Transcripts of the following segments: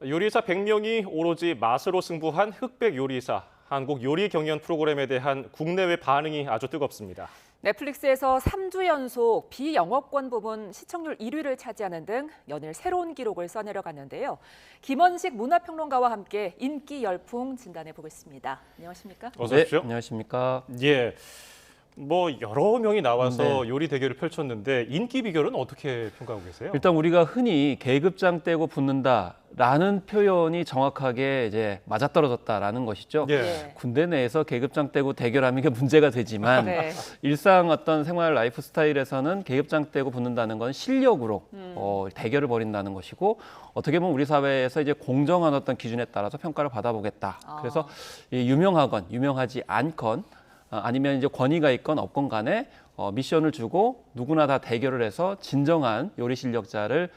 요리사 100명이 오로지 맛으로 승부한 흑백 요리사. 한국 요리 경연 프로그램에 대한 국내외 반응이 아주 뜨겁습니다. 넷플릭스에서 3주 연속 비영업권 부문 시청률 1위를 차지하는 등 연일 새로운 기록을 써내려갔는데요. 김원식 문화평론가와 함께 인기 열풍 진단해 보겠습니다. 안녕하십니까? 어서 오십시오. 네, 안녕하십니까? 예. 여러 명이 나와서 네. 요리 대결을 펼쳤는데 인기 비결은 어떻게 평가하고 계세요? 일단 우리가 흔히 계급장 떼고 붙는다라는 표현이 정확하게 이제 맞아떨어졌다라는 것이죠. 예. 군대 내에서 계급장 떼고 대결하면 이게 문제가 되지만 네. 일상 어떤 생활 라이프 스타일에서는 계급장 떼고 붙는다는 건 실력으로 대결을 벌인다는 것이고 어떻게 보면 우리 사회에서 이제 공정한 어떤 기준에 따라서 평가를 받아보겠다. 그래서 이 유명하건 유명하지 않건 아니면 이제 권위가 있건 없건 간에 미션을 주고 누구나 다 대결을 해서 진정한 요리 실력자를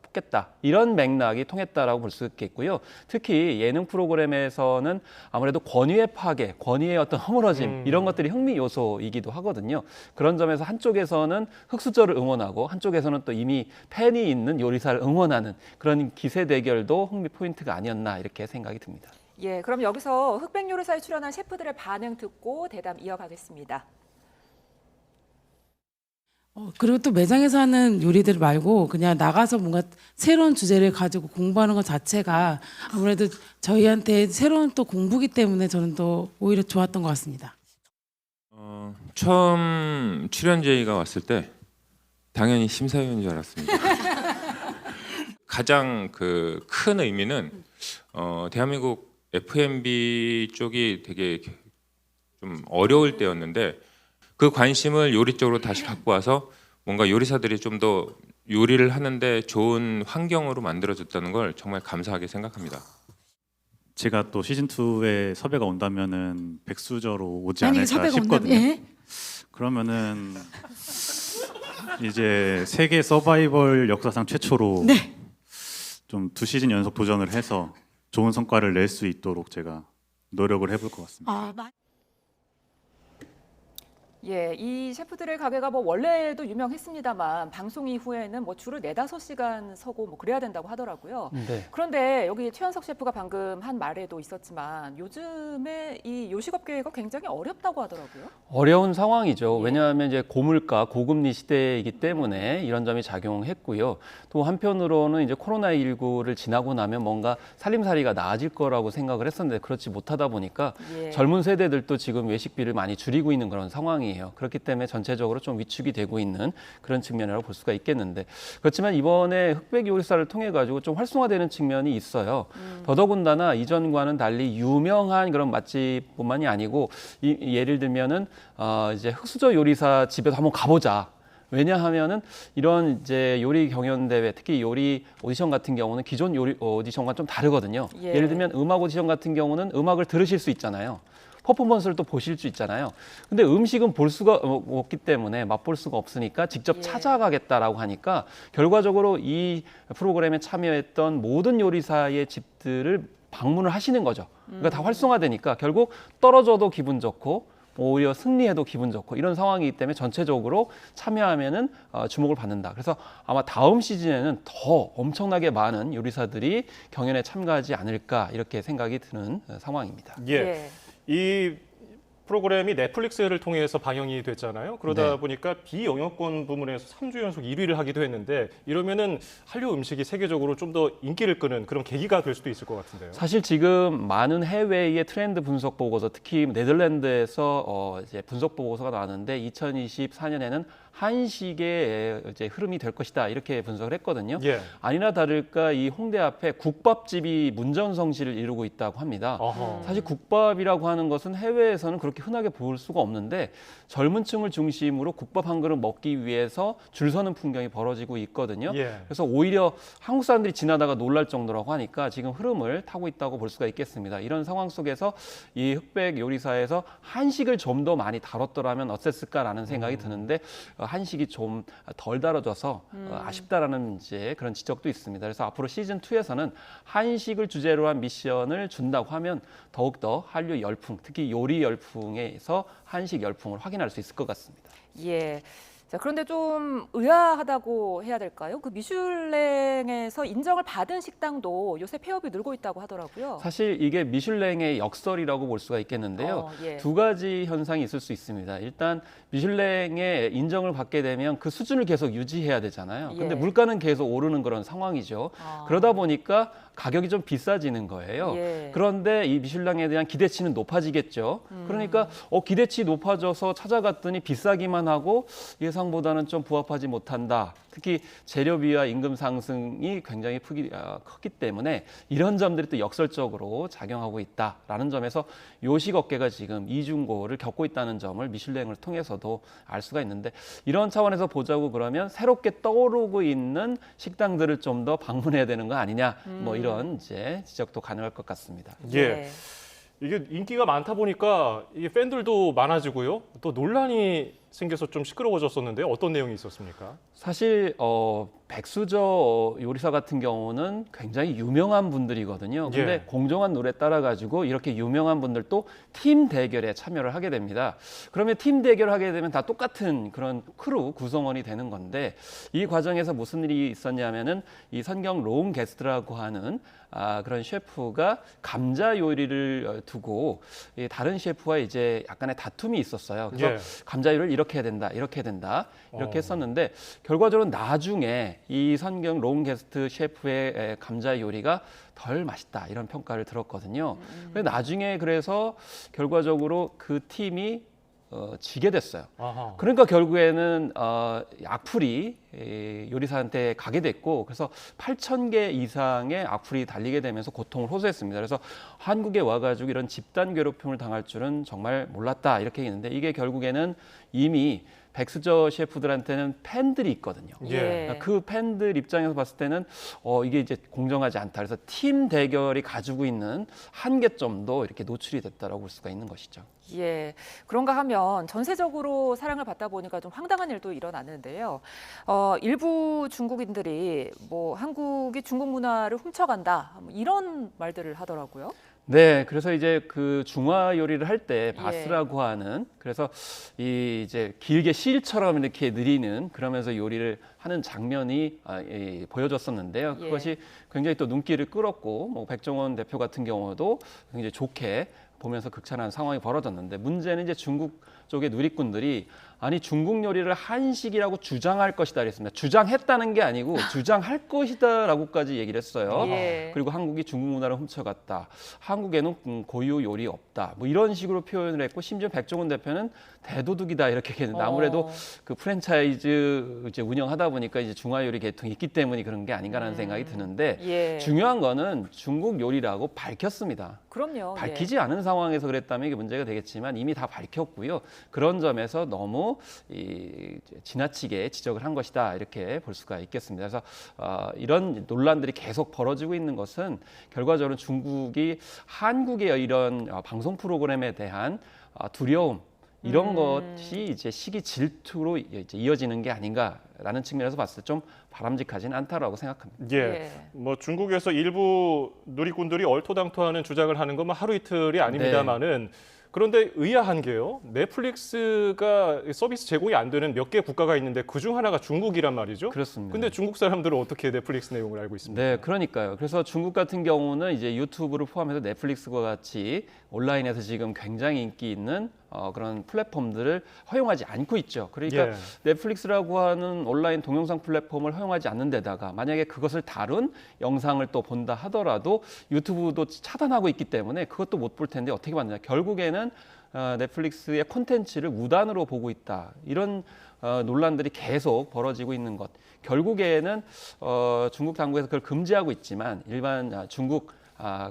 뽑겠다. 이런 맥락이 통했다라고 볼 수 있겠고요. 특히 예능 프로그램에서는 아무래도 권위의 파괴, 권위의 어떤 허물어짐 이런 것들이 흥미 요소이기도 하거든요. 그런 점에서 한쪽에서는 흑수저를 응원하고 한쪽에서는 또 이미 팬이 있는 요리사를 응원하는 그런 기세 대결도 흥미 포인트가 아니었나 이렇게 생각이 듭니다. 예, 그럼 여기서 흑백 요리사에 출연한 셰프들의 반응 듣고 대담 이어가겠습니다. 그리고 또 매장에서 하는 요리들 말고 그냥 나가서 뭔가 새로운 주제를 가지고 공부하는 것 자체가 아무래도 저희한테 새로운 또 공부기 때문에 저는 또 오히려 좋았던 것 같습니다. 처음 출연 제의가 왔을 때 당연히 심사위원인 줄 알았습니다. 가장 큰 의미는 대한민국 F&B 쪽이 되게 좀 어려울 때였는데 그 관심을 요리 쪽으로 다시 갖고 와서 뭔가 요리사들이 좀 더 요리를 하는데 좋은 환경으로 만들어줬다는 걸 정말 감사하게 생각합니다. 제가 또 시즌 2에 섭외가 온다면은 백수저로 오지 만약에 않을까 섭외가 싶거든요. 온다면, 예? 그러면은 이제 세계 서바이벌 역사상 최초로 네. 좀 2시즌 연속 도전을 해서 좋은 성과를 낼 수 있도록 제가 노력을 해볼 것 같습니다. 예, 이 셰프들의 가게가 원래도 유명했습니다만 방송 이후에는 줄을 4-5시간 서고 그래야 된다고 하더라고요. 네. 그런데 여기 최현석 셰프가 방금 한 말에도 있었지만 요즘에 이 요식업계가 굉장히 어렵다고 하더라고요. 어려운 상황이죠. 왜냐하면 이제 고물가, 고금리 시대이기 때문에 이런 점이 작용했고요. 또 한편으로는 이제 코로나19를 지나고 나면 뭔가 살림살이가 나아질 거라고 생각을 했었는데 그렇지 못하다 보니까 예. 젊은 세대들도 지금 외식비를 많이 줄이고 있는 그런 상황이에요. 그렇기 때문에 전체적으로 좀 위축이 되고 있는 그런 측면이라고 볼 수가 있겠는데 그렇지만 이번에 흑백 요리사를 통해 가지고 좀 활성화되는 측면이 있어요. 더더군다나 이전과는 달리 유명한 그런 맛집뿐만이 아니고 예를 들면은 이제 흑수저 요리사 집에도 한번 가보자. 왜냐하면은 이런 이제 요리 경연 대회, 특히 요리 오디션 같은 경우는 기존 요리 오디션과 좀 다르거든요. 예. 예를 들면 음악 오디션 같은 경우는 음악을 들으실 수 있잖아요. 퍼포먼스를 또 보실 수 있잖아요. 근데 음식은 볼 수가 없기 때문에 맛볼 수가 없으니까 직접 예. 찾아가겠다라고 하니까 결과적으로 이 프로그램에 참여했던 모든 요리사의 집들을 방문을 하시는 거죠. 그러니까 다 활성화되니까 결국 떨어져도 기분 좋고 오히려 승리해도 기분 좋고 이런 상황이기 때문에 전체적으로 참여하면은 주목을 받는다. 그래서 아마 다음 시즌에는 더 엄청나게 많은 요리사들이 경연에 참가하지 않을까 이렇게 생각이 드는 상황입니다. 예. 예. 이 프로그램이 넷플릭스를 통해서 방영이 됐잖아요. 그러다 네. 보니까 비영업권 부문에서 3주 연속 1위를 하기도 했는데 이러면은 한류 음식이 세계적으로 좀 더 인기를 끄는 그런 계기가 될 수도 있을 것 같은데요. 사실 지금 많은 해외의 트렌드 분석 보고서, 특히 네덜란드에서 이제 분석 보고서가 나왔는데 2024년에는 한식의 이제 흐름이 될 것이다 이렇게 분석을 했거든요. 예. 아니나 다를까 이 홍대 앞에 국밥집이 문전성시를 이루고 있다고 합니다. 어허. 사실 국밥이라고 하는 것은 해외에서는 그렇게 흔하게 볼 수가 없는데 젊은 층을 중심으로 국밥 한 그릇 먹기 위해서 줄 서는 풍경이 벌어지고 있거든요. 예. 그래서 오히려 한국 사람들이 지나다가 놀랄 정도라고 하니까 지금 흐름을 타고 있다고 볼 수가 있겠습니다. 이런 상황 속에서 이 흑백 요리사에서 한식을 좀 더 많이 다뤘더라면 어땠을까라는 생각이 드는데 한식이 좀 덜 다뤄져서 아쉽다라는 이제 그런 지적도 있습니다. 그래서 앞으로 시즌 2에서는 한식을 주제로 한 미션을 준다고 하면 더욱더 한류 열풍, 특히 요리 열풍에서 한식 열풍을 확인할 수 있을 것 같습니다. 예. 자, 그런데 좀 의아하다고 해야 될까요? 그 미슐랭에서 인정을 받은 식당도 요새 폐업이 늘고 있다고 하더라고요. 사실 이게 미슐랭의 역설이라고 볼 수가 있겠는데요. 예. 두 가지 현상이 있을 수 있습니다. 일단 미슐랭의 인정을 받게 되면 그 수준을 계속 유지해야 되잖아요. 근데 예. 물가는 계속 오르는 그런 상황이죠. 그러다 보니까 가격이 좀 비싸지는 거예요. 예. 그런데 이 미슐랭에 대한 기대치는 높아지겠죠. 그러니까 기대치 높아져서 찾아갔더니 비싸기만 하고 예상보다는 좀 부합하지 못한다. 특히 재료비와 임금 상승이 굉장히 컸기 때문에 이런 점들이 또 역설적으로 작용하고 있다라는 점에서 요식업계가 지금 이중고를 겪고 있다는 점을 미슐랭을 통해서도 알 수가 있는데, 이런 차원에서 보자고 그러면 새롭게 떠오르고 있는 식당들을 좀 더 방문해야 되는 거 아니냐, 뭐 이런 이제 지적도 가능할 것 같습니다. 예. 이게 인기가 많다 보니까 이게 팬들도 많아지고요. 또 논란이 생겨서 좀 시끄러워졌었는데 어떤 내용이 있었습니까? 사실 백수저 요리사 같은 경우는 굉장히 유명한 분들이거든요. 근데 예. 공정한 룰에 따라 가지고 이렇게 유명한 분들도 팀 대결에 참여를 하게 됩니다. 그러면 팀 대결을 하게 되면 다 똑같은 그런 크루 구성원이 되는 건데, 이 과정에서 무슨 일이 있었냐면은 이 선경 로운 게스트라고 하는 그런 셰프가 감자 요리를 두고 이 다른 셰프와 이제 약간의 다툼이 있었어요. 그래서 예. 감자 요리를 이렇게 해야 된다, 이렇게 해야 된다, 이렇게 했었는데 결과적으로 나중에 이 선경 로운 게스트 셰프의 감자 요리가 덜 맛있다 이런 평가를 들었거든요. 근데 나중에 그래서 결과적으로 그 팀이 지게 됐어요. 아하. 그러니까 결국에는 악플이 요리사한테 가게 됐고, 그래서 8,000개 이상의 악플이 달리게 되면서 고통을 호소했습니다. 그래서 한국에 와가지고 이런 집단 괴롭힘을 당할 줄은 정말 몰랐다 이렇게 했는데, 이게 결국에는 이미 백수저 셰프들한테는 팬들이 있거든요. 예. 그 팬들 입장에서 봤을 때는 이게 이제 공정하지 않다. 그래서 팀 대결이 가지고 있는 한계점도 이렇게 노출이 됐다라고 볼 수가 있는 것이죠. 예, 그런가 하면 전세적으로 사랑을 받다 보니까 좀 황당한 일도 일어났는데요. 일부 중국인들이 뭐 한국이 중국 문화를 훔쳐간다, 뭐 이런 말들을 하더라고요. 네, 그래서 이제 그 중화 요리를 할 때 바스라고 하는, 그래서 이 이제 길게 실처럼 이렇게 느리는, 그러면서 요리를 하는 장면이 보여졌었는데요. 예. 그것이 굉장히 또 눈길을 끌었고, 뭐 백종원 대표 같은 경우도 굉장히 좋게 보면서 극찬한 상황이 벌어졌는데, 문제는 이제 중국 쪽의 누리꾼들이 아니 중국 요리를 한식이라고 주장할 것이다 그랬습니다. 주장했다는 게 아니고 주장할 것이다라고까지 얘기를 했어요. 예. 그리고 한국이 중국 문화를 훔쳐갔다. 한국에는 고유 요리 없다. 뭐 이런 식으로 표현을 했고, 심지어 백종원 대표는 대도둑이다 이렇게 얘기했는데, 아무래도 그 프랜차이즈 이제 운영하다 보니까 이제 중화 요리 계통이 있기 때문에 그런 게 아닌가라는 생각이 드는데, 예. 중요한 거는 중국 요리라고 밝혔습니다. 그럼요. 밝히지 않은 상황에서 그랬다면 이게 문제가 되겠지만 이미 다 밝혔고요. 그런 점에서 너무 지나치게 지적을 한 것이다 이렇게 볼 수가 있겠습니다. 그래서 이런 논란들이 계속 벌어지고 있는 것은 결과적으로 중국이 한국의 이런 방송 프로그램에 대한 두려움, 이런 것이 이제 시기 질투로 이제 이어지는 게 아닌가라는 측면에서 봤을 때 좀 바람직하지는 않다라고 생각합니다. 예. 예. 뭐 중국에서 일부 누리꾼들이 얼토당토하는 주장을 하는 건 뭐 하루 이틀이 아닙니다만은, 그런데 의아한 게요. 넷플릭스가 서비스 제공이 안 되는 몇 개 국가가 있는데 그중 하나가 중국이란 말이죠. 그렇습니다. 근데 중국 사람들은 어떻게 넷플릭스 내용을 알고 있습니까? 네, 그러니까요. 그래서 중국 같은 경우는 이제 유튜브를 포함해서 넷플릭스와 같이 온라인에서 지금 굉장히 인기 있는 그런 플랫폼들을 허용하지 않고 있죠. 그러니까 예. 넷플릭스라고 하는 온라인 동영상 플랫폼을 허용하지 않는 데다가 만약에 그것을 다룬 영상을 또 본다 하더라도 유튜브도 차단하고 있기 때문에 그것도 못 볼 텐데 어떻게 봤느냐. 결국에는 넷플릭스의 콘텐츠를 무단으로 보고 있다. 이런 논란들이 계속 벌어지고 있는 것. 결국에는 중국 당국에서 그걸 금지하고 있지만 일반 중국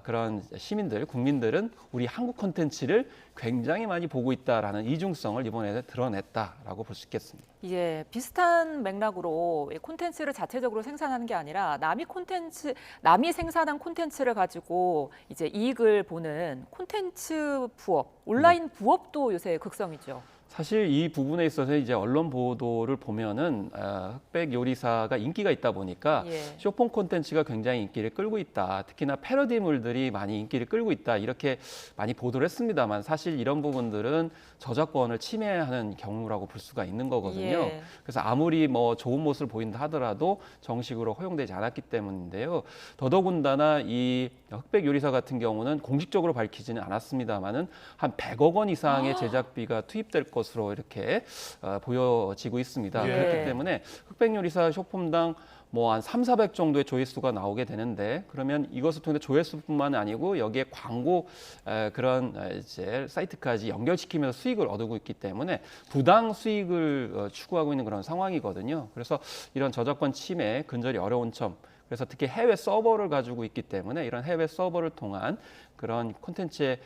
그런 시민들, 국민들은 우리 한국 콘텐츠를 굉장히 많이 보고 있다라는 이중성을 이번에 드러냈다라고 볼 수 있겠습니다. 예, 비슷한 맥락으로 콘텐츠를 자체적으로 생산하는 게 아니라 남이 생산한 콘텐츠를 가지고 이제 이익을 보는 콘텐츠 부업, 온라인 부업도 요새 극성이죠. 사실 이 부분에 있어서 이제 언론 보도를 보면은 흑백 요리사가 인기가 있다 보니까 예. 쇼폼 콘텐츠가 굉장히 인기를 끌고 있다. 특히나 패러디물들이 많이 인기를 끌고 있다. 이렇게 많이 보도를 했습니다만 사실 이런 부분들은 저작권을 침해하는 경우라고 볼 수가 있는 거거든요. 예. 그래서 아무리 뭐 좋은 모습을 보인다 하더라도 정식으로 허용되지 않았기 때문인데요. 더더군다나 이 흑백 요리사 같은 경우는 공식적으로 밝히지는 않았습니다만은 한 100억 원 이상의 제작비가 투입될 것으로 이렇게 보여지고 있습니다. 예. 그렇기 때문에 흑백 요리사 쇼폼당 뭐 한 300~400 정도의 조회수가 나오게 되는데 그러면 이것을 통해 조회수뿐만 아니고 여기에 광고 그런 이제 사이트까지 연결시키면서 수익을 얻고 있기 때문에 부당 수익을 추구하고 있는 그런 상황이거든요. 그래서 이런 저작권 침해 근절이 어려운 점 그래서 특히 해외 서버를 가지고 있기 때문에 이런 해외 서버를 통한 그런 콘텐츠의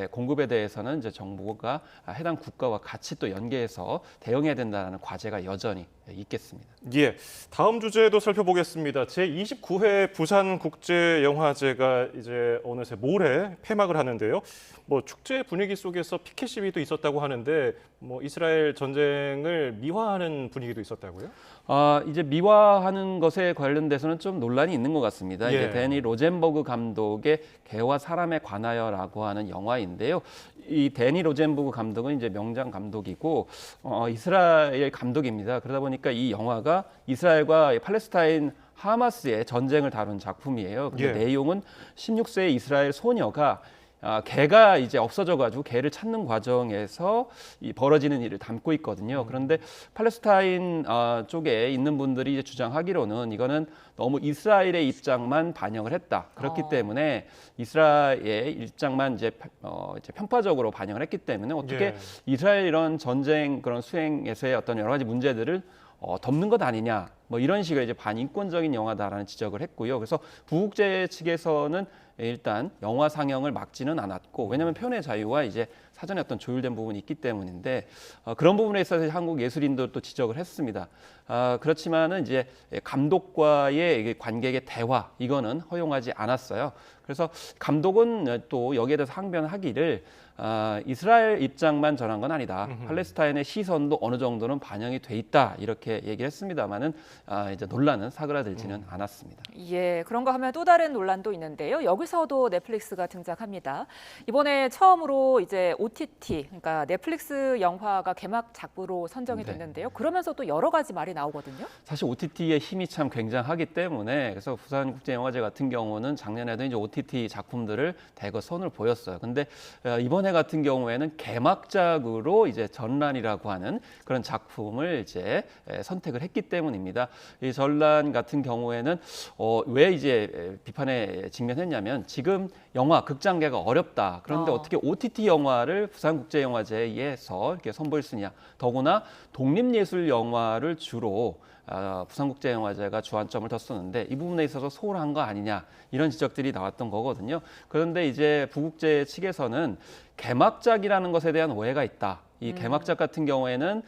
공급에 대해서는 이제 정부가 해당 국가와 같이 또 연계해서 대응해야 된다는 과제가 여전히 있겠습니다. 예, 다음 주제도 살펴보겠습니다. 제29회 부산국제영화제가 이제 어느새 모레 폐막을 하는데요. 뭐 축제 분위기 속에서 피켓 시위도 있었다고 하는데 뭐 이스라엘 전쟁을 미화하는 분위기도 있었다고요? 이제 미화하는 것에 관련돼서는 좀 논란이 있는 것 같습니다. 예. 이게 데니 로젠버그 감독의 개와 사람에 관하여라고 하는 영화인데요. 이 데니 로젠버그 감독은 이제 명장 감독이고 이스라엘 감독입니다. 그러다 보니까 이 영화가 이스라엘과 팔레스타인 하마스의 전쟁을 다룬 작품이에요. 근데 예. 내용은 16세의 이스라엘 소녀가 개가 이제 없어져가지고 개를 찾는 과정에서 이 벌어지는 일을 담고 있거든요. 그런데 팔레스타인 쪽에 있는 분들이 이제 주장하기로는 이거는 너무 이스라엘의 입장만 반영을 했다. 그렇기 때문에 이스라엘의 입장만 이제 편파적으로 반영을 했기 때문에 어떻게 예. 이스라엘 이런 전쟁 그런 수행에서의 어떤 여러 가지 문제들을 덮는 것 아니냐. 뭐 이런 식의 이제 반인권적인 영화다라는 지적을 했고요. 그래서 부국제 측에서는 일단 영화 상영을 막지는 않았고 왜냐하면 표현의 자유와 이제 사전에 어떤 조율된 부분이 있기 때문인데 그런 부분에 있어서 한국 예술인들도 지적을 했습니다. 그렇지만은 이제 감독과의 관객의 대화 이거는 허용하지 않았어요. 그래서 감독은 또 여기에 대해서 항변하기를 이스라엘 입장만 전한 건 아니다. 팔레스타인의 시선도 어느 정도는 반영이 돼 있다 이렇게 얘기를 했습니다만은 이제 논란은 사그라들지는 않았습니다. 예, 그런가 하면 또 다른 논란도 있는데요. 여기서도 넷플릭스가 등장합니다. 이번에 처음으로 이제 OTT, 그러니까 넷플릭스 영화가 개막작으로 선정이 네. 됐는데요. 그러면서 또 여러 가지 말이 나오거든요. 사실 OTT의 힘이 참 굉장하기 때문에 그래서 부산국제영화제 같은 경우는 작년에도 이제 OTT 작품들을 대거 선을 보였어요. 근데 이번에 같은 경우에는 개막작으로 이제 전란이라고 하는 그런 작품을 이제 선택을 했기 때문입니다. 이 전란 같은 경우에는 왜 이제 비판에 직면했냐면 지금 영화 극장계가 어렵다. 그런데 어떻게 OTT 영화를 부산국제영화제에서 이렇게 선보일 수 있냐? 더구나 독립예술 영화를 주로 부산국제영화제가 주안점을 뒀었는데 이 부분에 있어서 소홀한 거 아니냐 이런 지적들이 나왔던 거거든요. 그런데 이제 부국제 측에서는 개막작이라는 것에 대한 오해가 있다. 이 개막작 같은 경우에는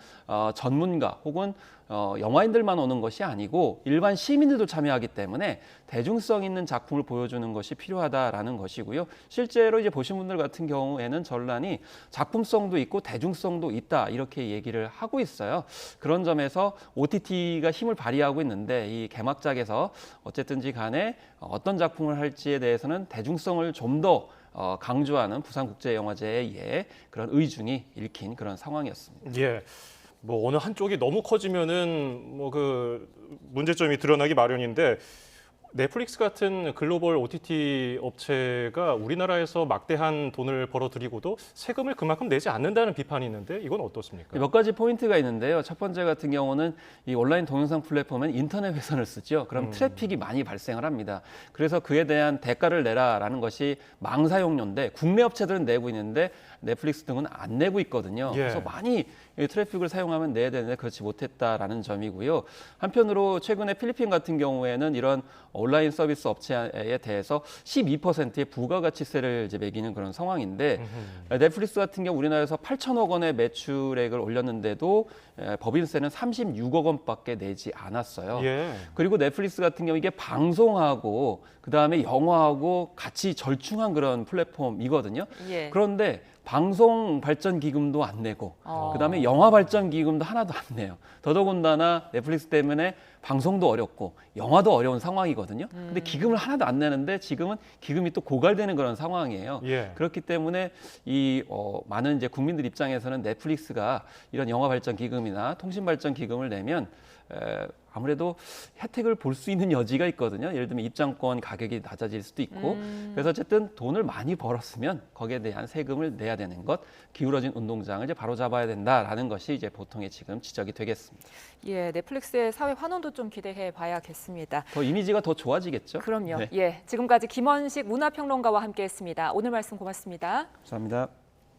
전문가 혹은 영화인들만 오는 것이 아니고 일반 시민들도 참여하기 때문에 대중성 있는 작품을 보여주는 것이 필요하다라는 것이고요. 실제로 이제 보신 분들 같은 경우에는 전란이 작품성도 있고 대중성도 있다 이렇게 얘기를 하고 있어요. 그런 점에서 OTT가 힘을 발휘하고 있는데 이 개막작에서 어쨌든지 간에 어떤 작품을 할지에 대해서는 대중성을 좀 더 강조하는 부산국제영화제의 그런 의중이 읽힌 그런 상황이었습니다. 예. 뭐 어느 한쪽이 너무 커지면은 뭐 그 문제점이 드러나기 마련인데 넷플릭스 같은 글로벌 OTT 업체가 우리나라에서 막대한 돈을 벌어들이고도 세금을 그만큼 내지 않는다는 비판이 있는데 이건 어떻습니까? 몇 가지 포인트가 있는데요. 첫 번째 같은 경우는 이 온라인 동영상 플랫폼은 인터넷 회선을 쓰죠. 그럼 트래픽이 많이 발생을 합니다. 그래서 그에 대한 대가를 내라라는 것이 망사용료인데 국내 업체들은 내고 있는데 넷플릭스 등은 안 내고 있거든요. 예. 그래서 많이 트래픽을 사용하면 내야 되는데 그렇지 못했다라는 점이고요. 한편으로 최근에 필리핀 같은 경우에는 이런 온라인 서비스 업체에 대해서 12%의 부가가치세를 이제 매기는 그런 상황인데 넷플릭스 같은 경우 우리나라에서 8천억 원의 매출액을 올렸는데도 법인세는 36억 원밖에 내지 않았어요. 예. 그리고 넷플릭스 같은 경우 이게 방송하고 그다음에 영화하고 같이 절충한 그런 플랫폼이거든요. 예. 그런데 방송 발전 기금도 안 내고 어. 그다음에 영화 발전 기금도 하나도 안 내요. 더더군다나 넷플릭스 때문에 방송도 어렵고 영화도 어려운 상황이거든요. 근데 기금을 하나도 안 내는데 지금은 기금이 또 고갈되는 그런 상황이에요. 예. 그렇기 때문에 이 많은 이제 국민들 입장에서는 넷플릭스가 이런 영화 발전 기금이나 통신 발전 기금을 내면 아무래도 혜택을 볼 수 있는 여지가 있거든요. 예를 들면 입장권 가격이 낮아질 수도 있고 그래서 어쨌든 돈을 많이 벌었으면 거기에 대한 세금을 내야 되는 것, 기울어진 운동장을 이제 바로잡아야 된다라는 것이 이제 보통의 지금 지적이 되겠습니다. 예, 넷플릭스의 사회 환원도 좀 기대해 봐야겠습니다. 더 이미지가 더 좋아지겠죠. 그럼요. 네. 예, 지금까지 김원식 문화평론가와 함께했습니다. 오늘 말씀 고맙습니다. 감사합니다.